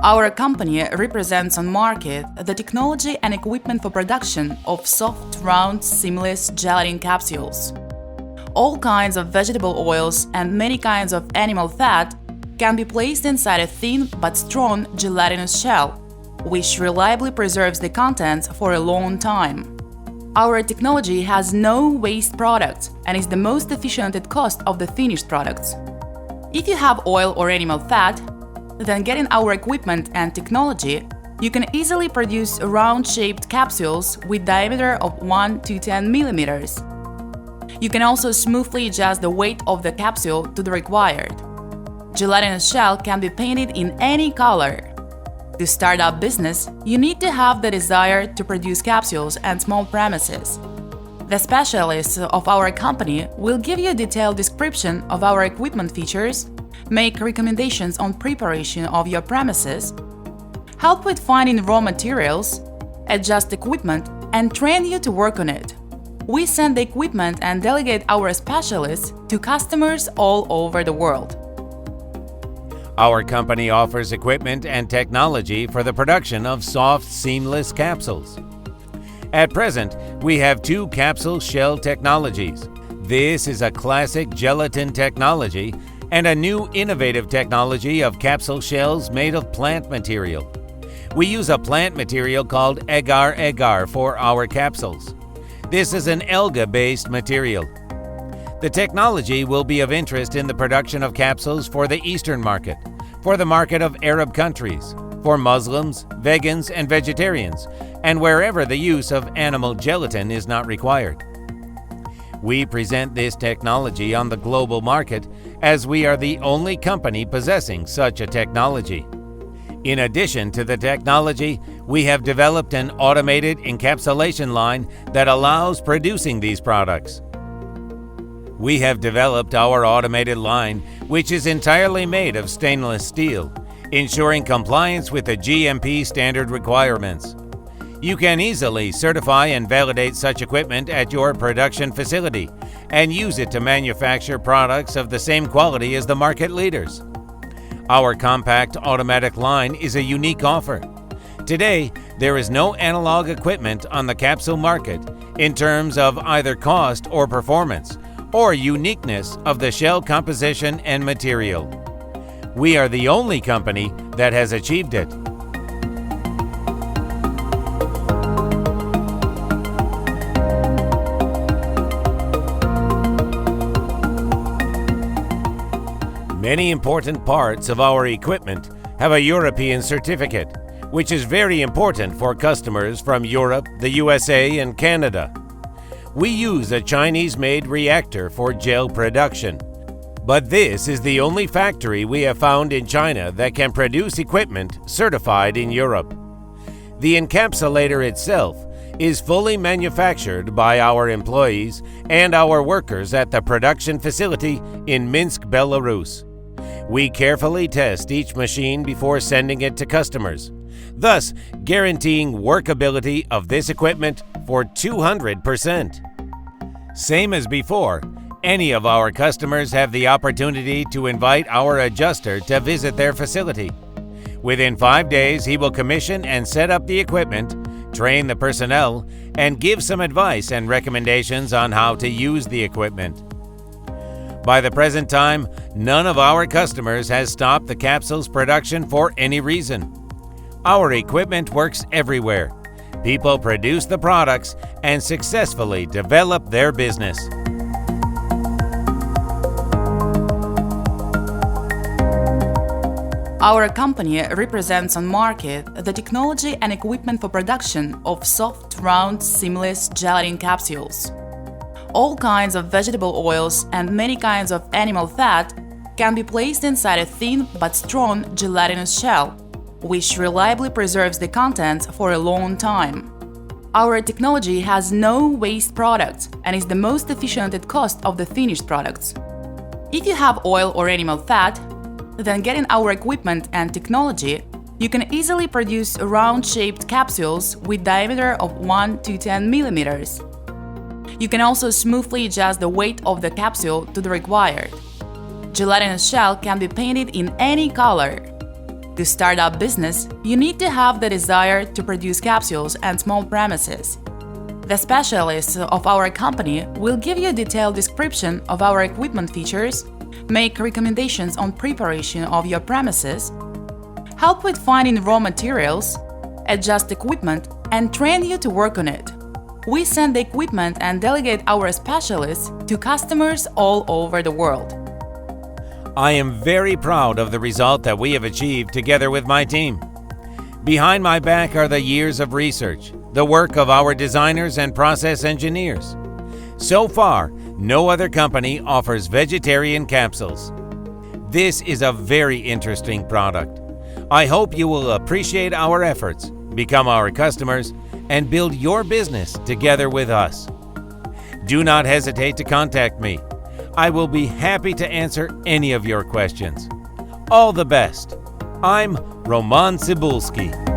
Our company represents on market the technology and equipment for production of soft, round, seamless gelatin capsules. All kinds of vegetable oils and many kinds of animal fat can be placed inside a thin but strong gelatinous shell, which reliably preserves the contents for a long time. Our technology has no waste product and is the most efficient at cost of the finished products. If you have oil or animal fat, then getting our equipment and technology, you can easily produce round-shaped capsules with diameter of 1 to 10 millimeters. You can also smoothly adjust the weight of the capsule to the required. Gelatinous shell can be painted in any color. To start up business, you need to have the desire to produce capsules and small premises. The specialists of our company will give you a detailed description of our equipment features, make recommendations on preparation of your premises, help with finding raw materials, adjust equipment, and train you to work on it. We send the equipment and delegate our specialists to customers all over the world. Our company offers equipment and technology for the production of soft, seamless capsules. At present, we have two capsule shell technologies. This is a classic gelatin technology and a new innovative technology of capsule shells made of plant material. We use a plant material called agar-agar for our capsules. This is an alga-based material. The technology will be of interest in the production of capsules for the Eastern market, for the market of Arab countries, for Muslims, vegans, and vegetarians, and wherever the use of animal gelatin is not required. We present this technology on the global market as we are the only company possessing such a technology. In addition to the technology, we have developed an automated encapsulation line that allows producing these products. We have developed our automated line, which is entirely made of stainless steel, ensuring compliance with the GMP standard requirements. You can easily certify and validate such equipment at your production facility and use it to manufacture products of the same quality as the market leaders. Our compact automatic line is a unique offer. Today, there is no analog equipment on the capsule market in terms of either cost or performance, or uniqueness of the shell composition and material. We are the only company that has achieved it. Many important parts of our equipment have a European certificate, which is very important for customers from Europe, the USA, and Canada. We use a Chinese-made reactor for gel production, but this is the only factory we have found in China that can produce equipment certified in Europe. The encapsulator itself is fully manufactured by our employees and our workers at the production facility in Minsk, Belarus. We carefully test each machine before sending it to customers, thus guaranteeing workability of this equipment for 200%. Same as before, any of our customers have the opportunity to invite our adjuster to visit their facility. Within 5 days, he will commission and set up the equipment, train the personnel, and give some advice and recommendations on how to use the equipment. By the present time, none of our customers has stopped the capsules production for any reason. Our equipment works everywhere. People produce the products and successfully develop their business. Our company represents on market the technology and equipment for production of soft, round, seamless gelatin capsules. All kinds of vegetable oils and many kinds of animal fat can be placed inside a thin but strong gelatinous shell, which reliably preserves the contents for a long time. Our technology has no waste product and is the most efficient at cost of the finished products. If you have oil or animal fat, then getting our equipment and technology, you can easily produce round-shaped capsules with diameter of 1 to 10 millimeters. You can also smoothly adjust the weight of the capsule to the required. Gelatinous shell can be painted in any color. To start up business, you need to have the desire to produce capsules and small premises. The specialists of our company will give you a detailed description of our equipment features, make recommendations on preparation of your premises, help with finding raw materials, adjust equipment, and train you to work on it. We send the equipment and delegate our specialists to customers all over the world. I am very proud of the result that we have achieved together with my team. Behind my back are the years of research, the work of our designers and process engineers. So far, no other company offers vegetarian capsules. This is a very interesting product. I hope you will appreciate our efforts, become our customers, and build your business together with us. Do not hesitate to contact me. I will be happy to answer any of your questions. All the best. I'm Roman Tsibulsky.